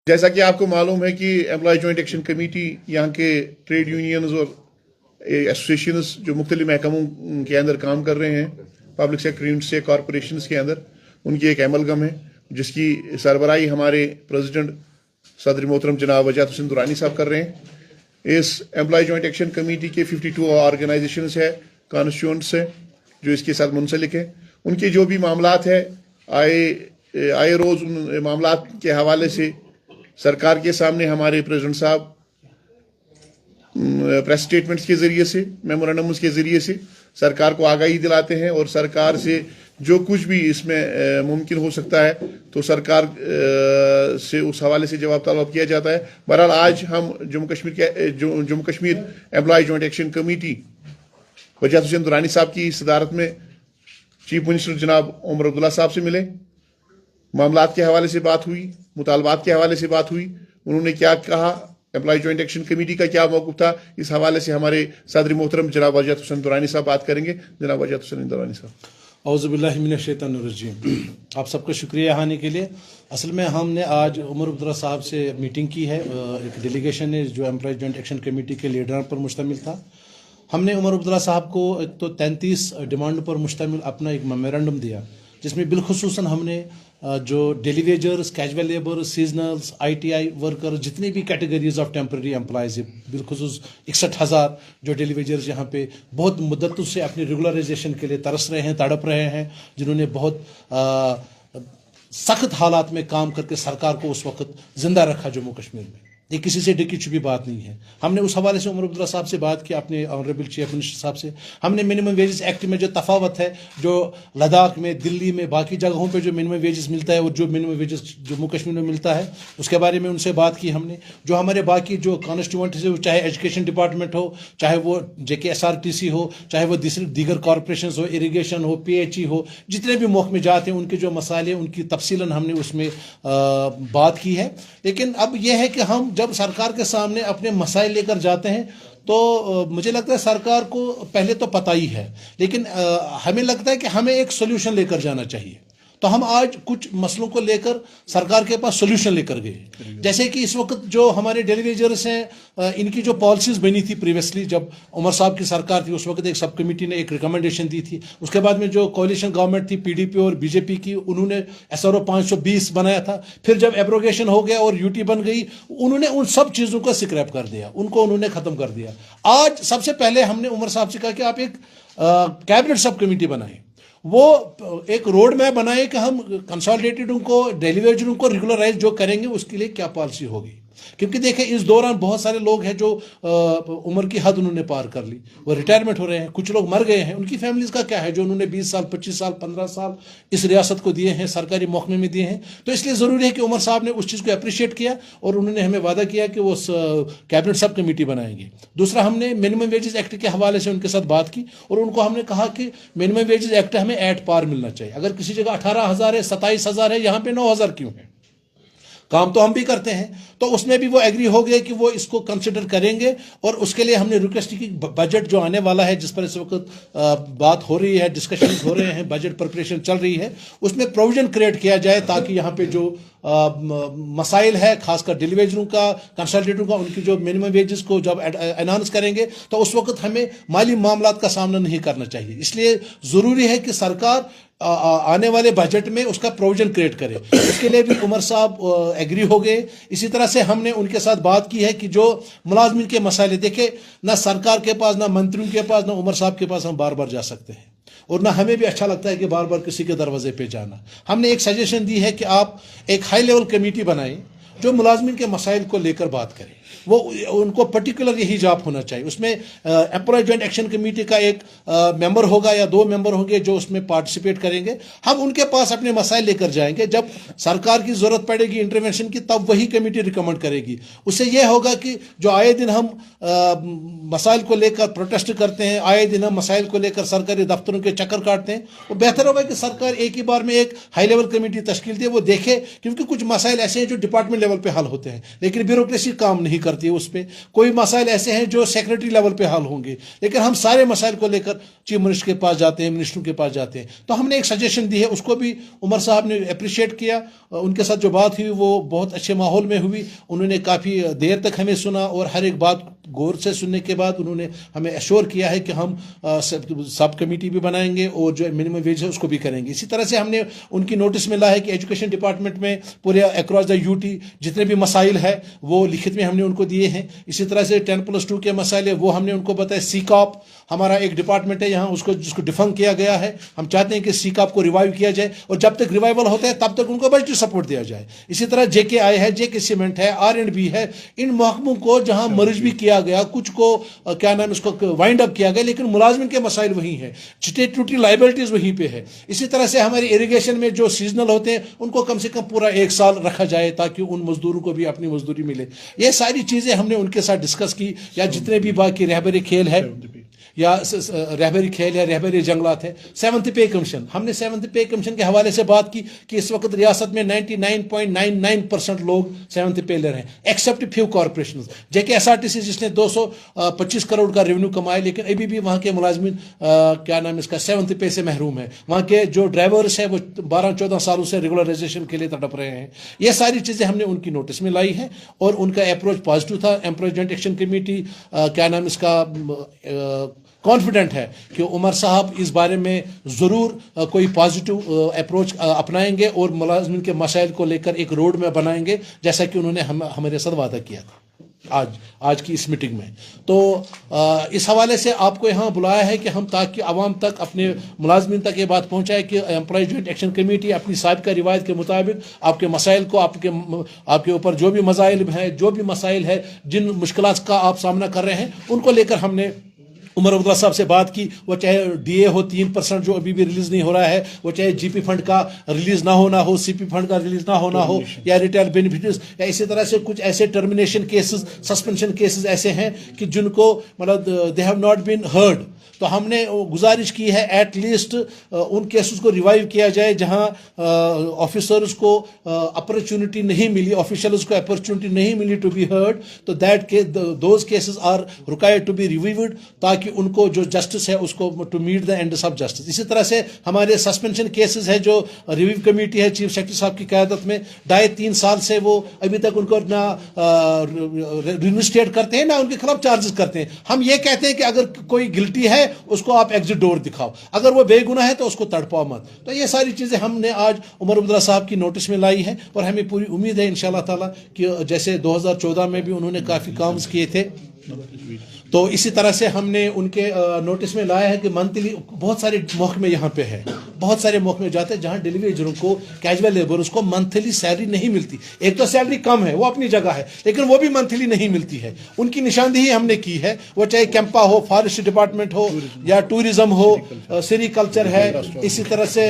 जैसा कि आपको मालूम है कि एम्प्लॉय जॉइंट एक्शन कमेटी यहाँ के ट्रेड यूनियंस और एसोसिएशंस जो मुख्तलिफ महकमों के अंदर काम कर रहे हैं, पब्लिक सेक्टर यूनिट से कॉरपोरेशन के अंदर, उनकी एक एमलगम है जिसकी सरबराही हमारे प्रेसिडेंट सदर मोहतरम जनाब वजाहत हुसैन दुरानी साहब कर रहे हैं। इस एम्प्लॉय जॉइंट एक्शन कमेटी के 52 ऑर्गेनाइजेशंस है, कॉन्स्टिट्यूएंट्स है जो इसके साथ मुंसलिक है। उनके जो भी मामलात है आए रोज़ उन मामलात के हवाले से सरकार के सामने हमारे प्रेसिडेंट साहब प्रेस स्टेटमेंट्स के ज़रिए से, मेमोरेंडम्स के ज़रिए से सरकार को आगाही दिलाते हैं और सरकार से जो कुछ भी इसमें मुमकिन हो सकता है तो सरकार से उस हवाले से जवाब तलब किया जाता है। बहरहाल आज हम Jammu Kashmir employ joint action committee Wajahat Hussain Durrani साहब की सदारत में चीफ मिनिस्टर जनाब उमर अब्दुल्ला साहब से मिले। मामलात के हवाले से बात हुई, मुतालबात के हवाले से बात हुई, उन्होंने क्या कहा, एम्प्लॉय जॉइंट एक्शन कमेटी का क्या मौक़िफ़ था, इस हवाले से हमारे सदर मोहतरम जनाब वजाहत हुसैन दुरानी साहब बात करेंगे। जनाब वजाहत हुसैन दुरानी साहब। औज़ुबिल्लाहि मिनश्शैतानिर्रजीम। आप सबका शुक्रिया यहाँ आने के लिए। असल में हमने आज उमर अब्दुल्ला साहब से मीटिंग की है, एक डेलीगेशन है जो एम्प्लॉय जॉइंट एक्शन कमेटी के लीडरान पर मुश्तमिल था। हमने उमर अब्दुल्ला साहब को एक तो 33 डिमांड पर मुश्तमिल अपना एक मेमोरेंडम दिया, जिसमें बिलखुसूसन हमने जो daily wagers, casual labour, सीजनल्स, ITI worker, जितनी भी कैटेगरीज ऑफ टेम्प्रेरी एम्प्लॉयज़ है, बिलखुसूस 61,000 जो डेली वेजर्स यहाँ पे बहुत मुद्दतों से अपनी रेगुलराइजेशन के लिए तरस रहे हैं, तड़प रहे हैं, जिन्होंने बहुत सख्त हालात में काम करके सरकार को उस वक्त ज़िंदा रखा जम्मू कश्मीर में। ये किसी से ढकी छुपी बात नहीं है। हमने उस हवाले से उमर अब्दुल्ला साहब से बात की, अपने ऑनरेबल चीफ मिनिस्टर साहब से। हमने मिनिमम वेजेस एक्ट में जो तफावत है, जो लद्दाख में, दिल्ली में, बाकी जगहों पे जो मिनिमम वेजेस मिलता है और जो मिनिमम वेजेस जम्मू कश्मीर में मिलता है, उसके बारे में उनसे बात की हमने। जो हमारे बाकी जो कॉन्स्टिट्यूएंट है, चाहे एजुकेशन डिपार्टमेंट हो, चाहे वो JKSRTC हो, चाहे वो दीगर कॉरपोरेशन हो, इरीगेशन हो, PHE हो, जितने भी महकमे जाते हैं, उनके जो मसाले, उनकी तफसीलन हमने उसमें बात की है। लेकिन अब यह है कि हम जब सरकार के सामने अपने मसाइल लेकर जाते हैं तो मुझे लगता है सरकार को पहले तो पता ही है, लेकिन हमें लगता है कि हमें एक सोल्यूशन लेकर जाना चाहिए। तो हम आज कुछ मसलों को लेकर सरकार के पास सोल्यूशन लेकर गए। जैसे कि इस वक्त जो हमारे डेली वेजर्स हैं, इनकी जो पॉलिसीज़ बनी थी प्रीवियसली, जब उमर साहब की सरकार थी, उस वक्त एक सब कमेटी ने एक रिकमेंडेशन दी थी। उसके बाद में जो कोalition गवर्नमेंट थी PDP और BJP की, उन्होंने SRO 520 बनाया था। फिर जब एब्रोगेशन हो गया और UT बन गई, उन्होंने उन सब चीज़ों को स्क्रैप कर दिया, उनको उन्होंने ख़त्म कर दिया। आज सबसे पहले हमने उमर साहब से कहा कि आप एक कैबिनेट सब कमेटी बनाएं, वो एक रोड मैप बनाए कि हम कंसोलिडेटेड उनको, डेली वेजर उनको रेगुलराइज जो करेंगे उसके लिए क्या पॉलिसी होगी। क्योंकि देखें, इस दौरान बहुत सारे लोग हैं जो उम्र की हद उन्होंने पार कर ली, वो रिटायरमेंट हो रहे हैं, कुछ लोग मर गए हैं। उनकी फैमिलीज का क्या है जो उन्होंने 20 साल, 25 साल, 15 साल इस रियासत को दिए हैं, सरकारी महकमे में दिए हैं। तो इसलिए ज़रूरी है कि उमर साहब ने उस चीज़ को अप्रिशिएट किया और उन्होंने हमें वादा किया कि वो कैबिनेट सब कमेटी बनाएंगे। दूसरा, हमने मिनिमम वेजेस एक्ट के हवाले से उनके साथ बात की और उनको हमने कहा कि मिनिमम वेजेस एक्ट हमें एट पार मिलना चाहिए। अगर किसी जगह 18,000 है, 27,000 है, यहाँ पे 9,000 क्यों है? काम तो हम भी करते हैं। तो उसमें भी वो एग्री हो गए कि वो इसको कंसिडर करेंगे और उसके लिए हमने रिक्वेस्ट की बजट जो आने वाला है, जिस पर इस वक्त बात हो रही है, डिस्कशन हो रहे हैं, बजट प्रिपरेशन चल रही है, उसमें प्रोविजन क्रिएट किया जाए ताकि यहाँ पे जो मसाइल है, खासकर डेली वेजरों का, कंसल्टेंटों का, उनकी जो मिनिमम वेजेस को जब अनाउंस करेंगे तो उस वक्त हमें माली मामलात का सामना नहीं करना चाहिए। इसलिए ज़रूरी है कि सरकार आने वाले बजट में उसका प्रोविजन क्रिएट करे। उसके लिए भी उमर साहब एग्री हो गए। इसी तरह से हमने उनके साथ बात की है कि जो मुलाजमिन के मसाइल, देखे ना सरकार के पास, ना मंत्रियों के पास, ना उमर साहब के पास हम बार बार जा सकते हैं और ना हमें भी अच्छा लगता है कि बार बार किसी के दरवाजे पे जाना। हमने एक सजेशन दी है कि आप एक हाई लेवल कमेटी बनाएं जो मुलाजमिन के मसाइल को लेकर बात करें। वो उनको पर्टिकुलर यही जॉब होना चाहिए। उसमें एम्प्लॉय जॉइंट एक्शन कमेटी का एक मेंबर होगा या 2 मेंबर होंगे जो उसमें पार्टिसिपेट करेंगे। हम उनके पास अपने मसाइल लेकर जाएंगे। जब सरकार की ज़रूरत पड़ेगी इंटरवेंशन की, तब वही कमेटी रिकमेंड करेगी। उससे यह होगा कि जो आए दिन हम मसाइल को लेकर प्रोटेस्ट करते हैं, आए दिन हम मसाइल को लेकर सरकारी दफ्तरों के चक्कर काटते हैं, वो बेहतर होगा कि सरकार एक ही बार में एक हाई लेवल कमेटी तश्कील दे, वो देखे। क्योंकि कुछ मसाइल ऐसे हैं जो डिपार्टमेंट लेवल पे हल होते हैं लेकिन ब्यूरोक्रेसी काम नहीं करती है उस पर, कोई मसाइल ऐसे हैं जो सेक्रेटरी लेवल पे हल होंगे, लेकिन हम सारे मसाइल को लेकर चीफ मिनिस्टर के पास जाते हैं, मिनिस्टरों के पास जाते हैं। तो हमने एक सजेशन दी है, उसको भी उमर साहब ने अप्रिशिएट किया। उनके साथ जो बात हुई वो बहुत अच्छे माहौल में हुई, उन्होंने काफ़ी देर तक हमें सुना और हर एक बात गौर से सुनने के बाद उन्होंने हमें एश्योर किया है कि हम सब कमेटी भी बनाएंगे और जो मिनिमम वेज है उसको भी करेंगे। इसी तरह से हमने उनकी नोटिस में लाया है कि एजुकेशन डिपार्टमेंट में पूरे अक्रॉस द यूटी जितने भी मसाइल है वो लिखित में हमने उनको दिए हैं। इसी तरह से 10+2 के मसाइल है वो हमने उनको बताया। सीकॉप हमारा एक डिपार्टमेंट है यहाँ, उसको जिसको डिफंक किया गया है, हम चाहते हैं कि सीकॉप को रिवाइव किया जाए और जब तक रिवाइवल होता है तब तक उनको बजट सपोर्ट दिया जाए। इसी तरह JKI है, JK सीमेंट है, R&B है, इन महकमों को जहाँ मर्ज भी किया गया, कुछ को क्या नाम इसको वाइंड अप किया गया, लेकिन मुलाजमिन के मसाइल वही हैं, स्टैट्यूटरी लाइबिलिटीज वहीं पे है। इसी तरह से हमारे इरिगेशन में जो सीजनल होते हैं उनको कम से कम पूरा 1 साल रखा जाए ताकि उन मजदूरों को भी अपनी मजदूरी मिले। ये सारी चीज़ें हमने उनके साथ डिस्कस की। या जितने भी बाकी रहबरी खेल है या रहबरी खेल या रहबरी जंगलात है, 7th पे कमीशन, हमने 7th पे कमीशन के हवाले से बात की कि इस वक्त रियासत में 99.99% लोग 7th पे ले रहे हैं, except few corporation. JK SRTC जिसने 225 करोड़ का रेवेन्यू कमाया, लेकिन अभी भी वहाँ के मुलाजमिन क्या नाम इसका 7th पे से महरूम है। वहाँ के जो ड्राइवर्स है वो 12-14 सालों से रेगुलराइजेशन के लिए तड़प रहे हैं। ये सारी चीज़ें हमने उनकी नोटिस में लाई है और उनका अप्रोच पॉजिटिव था। एम्प्लॉयमेंट एक्शन कमेटी क्या नाम इसका कॉन्फिडेंट है कि उमर साहब इस बारे में ज़रूर कोई पॉजिटिव अप्रोच अपनाएंगे और मुलाजमिन के मसाइल को लेकर एक रोड मैप बनाएंगे, जैसा कि उन्होंने हमारे साथ वादा किया था आज की इस मीटिंग में। तो इस हवाले से आपको यहाँ बुलाया है कि हम ताकि आवाम तक, अपने मुलाजमिन तक ये बात पहुँचाए कि एम्प्लॉय जॉइंट एक्शन कमेटी अपनी साबिका रिवायत के मुताबिक आपके मसाइल को, आपके ऊपर जो भी मसाइल हैं, जो भी मसाइल है, जिन मुश्किलात का आप सामना कर रहे हैं, उनको लेकर हमने उमर अब्दुल्ला साहब से बात की। वो चाहे DA हो 3% जो अभी भी रिलीज नहीं हो रहा है, वो चाहे GP फंड का रिलीज ना होना हो, CP फंड का रिलीज ना होना हो, या रिटायर बेनिफिट्स, या इसी तरह से कुछ ऐसे टर्मिनेशन केसेस, सस्पेंशन केसेस ऐसे हैं कि जिनको मतलब they have not been heard. तो हमने गुजारिश की है एट लीस्ट उन केसेस को रिवाइव किया जाए जहां ऑफिसर्स को अपॉर्चुनिटी नहीं मिली, ऑफिशियल्स को अपॉर्चुनिटी नहीं मिली टू बी हर्ड, तो that case those cases are required to be reviewed ताकि उनको जो जस्टिस है उसको to meet the ends of justice. इसी तरह से हमारे सस्पेंशन केसेस है जो रिव्यू कमेटी है चीफ सेक्रेटरी साहब की क़यादत में, 2.5-3 साल से वो अभी तक उनको ना रिइंस्टेट करते हैं ना उनके खिलाफ चार्जेस करते हैं। हम ये कहते हैं कि अगर कोई गिल्टी है उसको आप एग्जिट डोर दिखाओ, अगर वो बेगुनाह है तो उसको तड़पाओ मत। तो ये सारी चीज़ें हमने आज उमर अब्दुल्ला साहब की नोटिस में लाई है और हमें पूरी उम्मीद है इंशाअल्लाह ताला कि जैसे 2014 में भी उन्होंने काफ़ी काम किए थे, तो इसी तरह से हमने उनके नोटिस में लाया है कि मंथली बहुत सारे महकमे यहाँ पे है, बहुत सारे महकमे जाते हैं जहाँ डिलीवरीजरों को, कैजुअल लेबरर्स को मंथली सैलरी नहीं मिलती। एक तो सैलरी कम है, वो अपनी जगह है, लेकिन वो भी मंथली नहीं मिलती है। उनकी निशानदेही हमने की है, वो चाहे कैंपा हो, फॉरेस्ट डिपार्टमेंट हो, या टूरिज्म हो, सेरिकल्चर है, इसी तरह से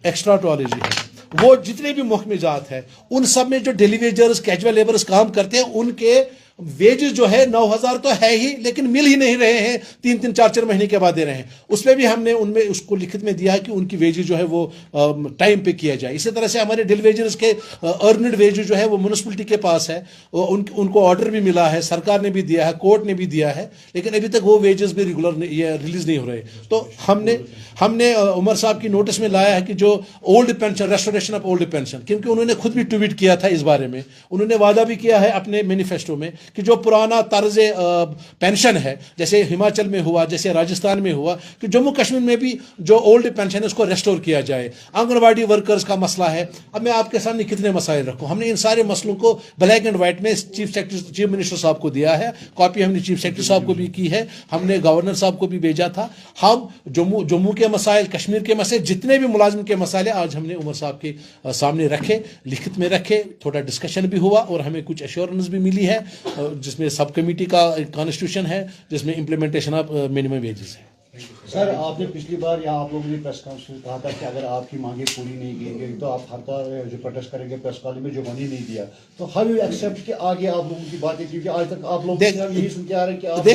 एक्स्ट्राटोलॉजी है, वो जितने भी महकमे जात है उन सब में जो डिलीवरीजर्स, कैजुअल लेबरर्स काम करते हैं उनके वेजेस जो है 9,000 तो है ही, लेकिन मिल ही नहीं रहे हैं, 3-3, 4-4 महीने के बाद दे रहे हैं। उसमें भी हमने उनमें उसको लिखित में दिया है कि उनकी वेजेस जो है वो टाइम पे किया जाए। इसी तरह से हमारे डिलीवरीजर्स के अर्नड वेजेस जो है वो म्यूनिसिपलिटी के पास है, उनको ऑर्डर भी मिला है, सरकार ने भी दिया है, कोर्ट ने भी दिया है, लेकिन अभी तक वो वेजेस भी रेगुलर रिलीज नहीं हो रहे। तो हमने उमर साहब की नोटिस में लाया है कि जो old pension, restoration of old pension, क्योंकि उन्होंने खुद भी ट्वीट किया था इस बारे में, उन्होंने वादा भी किया है अपने मैनिफेस्टो में कि जो पुराना तर्ज पेंशन है, जैसे हिमाचल में हुआ, जैसे राजस्थान में हुआ, कि जम्मू कश्मीर में भी जो ओल्ड पेंशन है उसको रेस्टोर किया जाए। आंगनबाड़ी वर्कर्स का मसला है, अब मैं आपके सामने कितने मसाइल रखूं। हमने इन सारे मसलों को ब्लैक एंड व्हाइट में चीफ मिनिस्टर साहब को दिया है, कॉपी हमने चीफ सेक्रेटरी साहब को भी की है, हमने गवर्नर साहब को भी भेजा था। हम जम्मू के मसाइल, कश्मीर के मसाइल, जितने भी मुलाजिम के मसाइल आज हमने उमर साहब के सामने रखे, लिखित में रखे, थोड़ा डिस्कशन भी हुआ और हमें कुछ एश्योरेंस भी मिली है, जिसमें सब कमेटी का कॉन्स्टिट्यूशन है, जिसमें इम्प्लीमेंटेशन ऑफ मिनिमम वेजेस है। سر آپ نے پچھلی بار یا آپ لوگوں نے پریس کانفرنس میں کہا تھا کہ اگر آپ کی مانگیں پوری نہیں کی گئی تو آپ ہڑتال جو پروٹیسٹ کریں گے پریس کالج میں جو منی نہیں دیا تو ہاؤ یو ایکسیپٹ کہ آگے آپ لوگوں کی باتیں کیونکہ آج تک آپ لوگ یہی سن کے آ رہے ہیں کہ آپ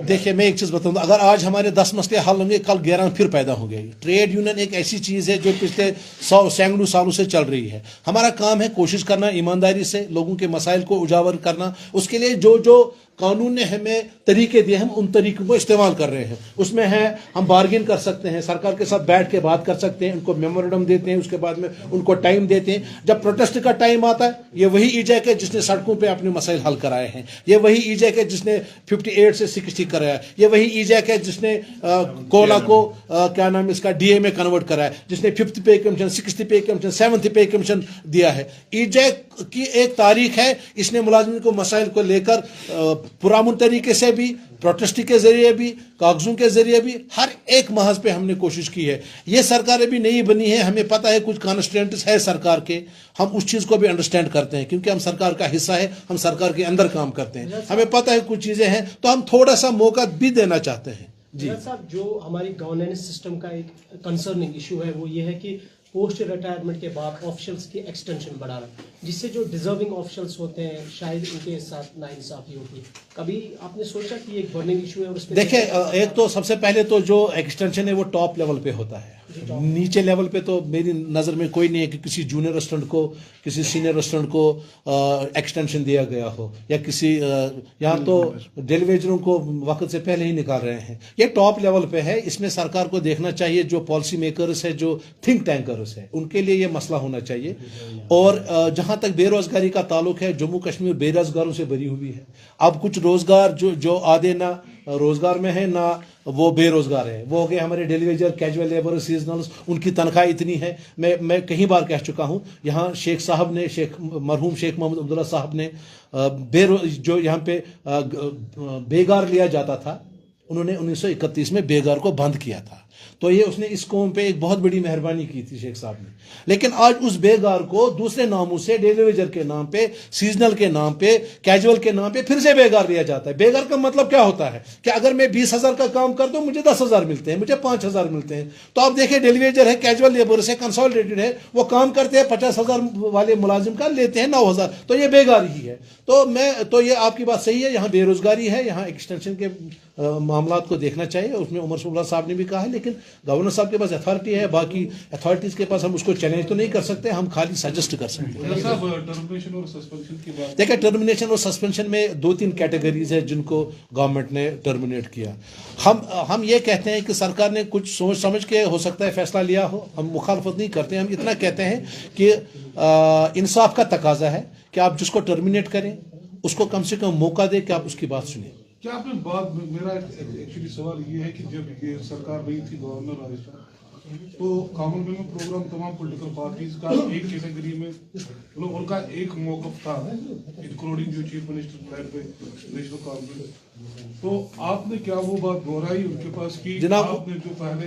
دیکھیے میں ایک چیز بتاؤں اگر آج ہمارے 10 مسئلے حل ہوں گے کل 11 پھر پیدا ہوں گے. ٹریڈ یونین ایک ایسی چیز ہے جو پچھلے سینکڑوں سالوں سے چل رہی ہے. ہمارا کام ہے کوشش کرنا ایمانداری سے لوگوں کے مسائل کو اجاگر کرنا. اس کے لیے جو قانون نے ہمیں طریقے دیے ہم ان طریقوں کو استعمال کر رہے ہیں. اس میں ہے ہم بارگین کر سکتے ہیں, سرکار کے ساتھ بیٹھ کے بات کر سکتے ہیں, ان کو میمورنڈم دیتے ہیں, اس کے بعد میں ان کو ٹائم دیتے ہیں. جب پروٹیسٹ کا ٹائم آتا ہے یہ وہی ایجیک ہے جس نے سڑکوں پہ اپنے مسائل حل کرائے ہیں, یہ وہی ایجیک ہے جس نے 58 سے 60 کرایا, یہ وہی ایجیک ہے جس نے کولا کو کیا نام اس کا ڈی اے میں کنورٹ کرایا, جس نے 5th پے کمیشن 6th پے کمیشن 7th پے کمیشن دیا ہے. ایجیک کی ایک تاریخ ہے, اس نے ملازمین کو مسائل کو لے کر پرامن طریقے سے بھی پروٹیسٹ کے ذریعے بھی کاغذوں کے ذریعے بھی ہر ایک محاذ پہ ہم نے کوشش کی ہے. یہ سرکار ابھی نہیں بنی ہے, ہمیں پتہ ہے کچھ کانسٹینٹس ہے سرکار کے, ہم اس چیز کو بھی انڈرسٹینڈ کرتے ہیں کیونکہ ہم سرکار کا حصہ ہے, ہم سرکار کے اندر کام کرتے ہیں, ہمیں پتہ ہے کچھ چیزیں ہیں تو ہم تھوڑا سا موقع بھی دینا چاہتے ہیں. جی صاحب, جو ہماری گورننس سسٹم کا ایک کنسرننگ ایشو ہے وہ یہ ہے کہ پوسٹ ریٹائرمنٹ کے بعد آفیشلس کی ایکسٹینشن بڑھانا, جس سے جو ڈیزرونگ آفیشلس ہوتے ہیں شاید ان کے ساتھ ناانصافی ہوتی ہے. کبھی آپ نے سوچا کہ یہ ایک برننگ ایشو ہے؟ اور اس پہ دیکھیں ایک تو سب سے پہلے تو جو ایکسٹینشن ہے وہ ٹاپ لیول پہ ہوتا ہے, نیچے لیول پہ تو میری نظر میں کوئی نہیں ہے کہ کسی جونیئر اسسٹنٹ کو کسی سینئر اسسٹنٹ کو ایکسٹینشن دیا گیا ہو, یا کسی یہاں تو ڈیلیویجروں کو وقت سے پہلے ہی نکال رہے ہیں. یہ ٹاپ لیول پہ ہے, اس میں سرکار کو دیکھنا چاہیے, جو پالیسی میکرز ہے جو تھنک ٹینکرز ہے ان کے لیے یہ مسئلہ ہونا چاہیے. اور جہاں تک بے روزگاری کا تعلق ہے, جموں کشمیر بے روزگاروں سے بھری ہوئی ہے. اب کچھ روزگار جو آدھے نہ روزگار میں ہے نہ وہ بے روزگار ہے, وہ ہو گئے ہمارے ڈیلیویجر, کیجول لیبر, سیزنلز, ان کی تنخواہ اتنی ہے. میں کئی بار کہہ چکا ہوں, یہاں شیخ صاحب نے مرحوم شیخ محمد عبداللہ صاحب نے جو یہاں پہ بیگار لیا جاتا تھا, انہوں نے 1931 میں بیگار کو بند کیا تھا. تو یہ اس نے اس قوم پہ ایک بہت بڑی مہربانی کی تھی شیخ صاحب نے. لیکن آج اس بیگار کو دوسرے ناموں سے, ڈیلیویجر کے نام پہ, سیزنل کے نام پہ, کیجول کے نام پہ پھر سے بیگار لیا جاتا ہے. بیگار کا مطلب کیا ہوتا ہے کہ اگر میں 20,000 کا کام کرتا ہوں مجھے 10,000 ملتے ہیں, مجھے 5,000 ملتے ہیں. تو آپ دیکھیں ڈیلیویجر ہے, کیجول لیبر ہے, کنسالیڈیٹڈ ہے, وہ کام کرتے ہیں 50,000 والے ملازم کا لیتے ہیں 9,000, تو یہ بیگار ہی ہے. تو یہ آپ کی بات صحیح ہے, یہاں بے روزگاری ہے, یہاں ایکسٹینشن کے معاملات کو دیکھنا چاہیے. اس میں عمر صبح صاحب نے بھی کہا ہے, لیکن گورنر صاحب کے پاس اتھارٹی ہے, باقی اتھارٹیز کے پاس ہم اس کو چیلنج تو نہیں کر سکتے, ہم خالی سجیسٹ کر سکتے ہیں. دیکھیں ٹرمینیشن اور سسپینشن میں 2-3 کیٹیگریز ہیں جن کو گورنمنٹ نے ٹرمینیٹ کیا. ہم یہ کہتے ہیں کہ سرکار نے کچھ سوچ سمجھ کے ہو سکتا ہے فیصلہ لیا ہو, ہم مخالفت نہیں کرتے ہیں. ہم اتنا کہتے ہیں کہ انصاف کا تقاضا ہے کہ آپ جس کو ٹرمینیٹ کریں اس کو کم سے کم موقع دیں کہ آپ اس کی بات سنیں. کیا آپ نے بات, میرا ایکچولی سوال یہ ہے کہ جب یہ سرکار رہی تھی گورنر راجستھان, تو کامن مین میں پروگرام تمام پولیٹیکل پارٹیز کا ایک کیٹیگری میں ان کا ایک موقف تھا, انکلوڈنگ جو چیف منسٹر پہ نیشنل کانفرنس. تو آپ نے کیا وہ بات دہرائی ان کے پاس کی؟ جناب آپ نے جو پہلے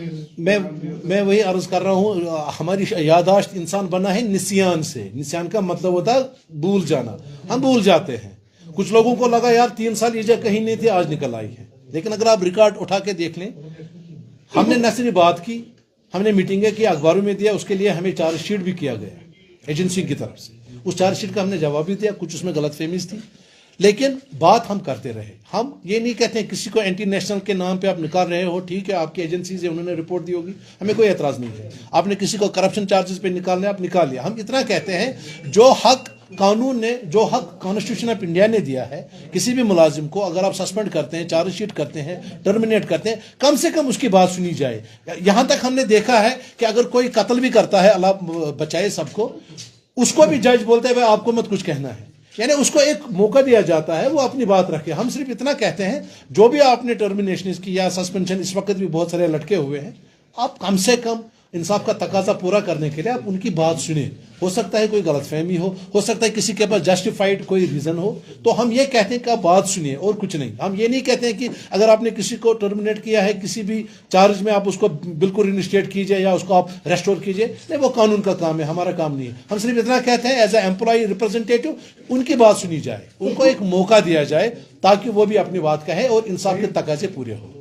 میں وہی عرض کر رہا ہوں, ہماری یادداشت انسان بنا ہے نسیان سے. نسیان کا مطلب ہوتا ہے بھول جانا, ہم بھول جاتے ہیں. کچھ لوگوں کو لگا یار 3 سال یہ جگہ کہیں نہیں تھی, آج نکل آئی ہے. لیکن اگر آپ ریکارڈ اٹھا کے دیکھ لیں, ہم نے نہ صرف بات کی, ہم نے میٹنگیں کی, اخباروں میں دیا, اس کے لیے ہمیں چارج شیٹ بھی کیا گیا ایجنسی کی طرف سے. اس چارج شیٹ کا ہم نے جواب بھی دیا, کچھ اس میں غلط فہمیز تھی, لیکن بات ہم کرتے رہے. ہم یہ نہیں کہتے ہیں کسی کو اینٹی نیشنل کے نام پہ آپ نکال رہے ہو, ٹھیک ہے آپ کی ایجنسیز ہیں انہوں نے رپورٹ دی ہوگی, ہمیں کوئی اعتراض نہیں ہے. آپ نے کسی کو کرپشن چارجز پہ نکالنا ہے آپ نکال لیا. ہم اتنا کہتے ہیں جو حق قانون نے, جو حق کانسٹیٹیوشن آف انڈیا نے دیا ہے, کسی بھی ملازم کو اگر آپ سسپینڈ کرتے ہیں, چارج شیٹ کرتے ہیں, ٹرمینیٹ کرتے ہیں, کم سے کم اس کی بات سنی جائے. یہاں تک ہم نے دیکھا ہے کہ اگر کوئی قتل بھی کرتا ہے, اللہ بچائے سب کو, اس کو بھی جج بولتے ہیں آپ کو مت کچھ کہنا ہے, یعنی اس کو ایک موقع دیا جاتا ہے وہ اپنی بات رکھے. ہم صرف اتنا کہتے ہیں جو بھی آپ نے ٹرمینیشن کی یا سسپینشن اس وقت بھی بہت سارے لٹکے ہوئے ہیں, آپ کم سے کم इंसाफ का तकाजा पूरा करने के लिए आप उनकी बात सुने। हो सकता है कोई गलतफहमी हो सकता है किसी के पास जस्टिफाइड कोई रीजन हो, तो हम ये कहते हैं कि आप बात सुनिए और कुछ नहीं। हम ये नहीं कहते हैं कि अगर आपने किसी को टर्मिनेट किया है किसी भी चार्ज में आप उसको बिल्कुल रिइंस्टेट कीजिए या उसको आप रेस्टोर कीजिए, नहीं, वो कानून का काम है, हमारा काम नहीं है। हम सिर्फ इतना कहते हैं एज ए एम्प्लॉय रिप्रेजेंटेटिव उनकी बात सुनी जाए, उनको एक मौका दिया जाए ताकि वो भी अपनी बात कहे और इंसाफ के तकाजे पूरे हो।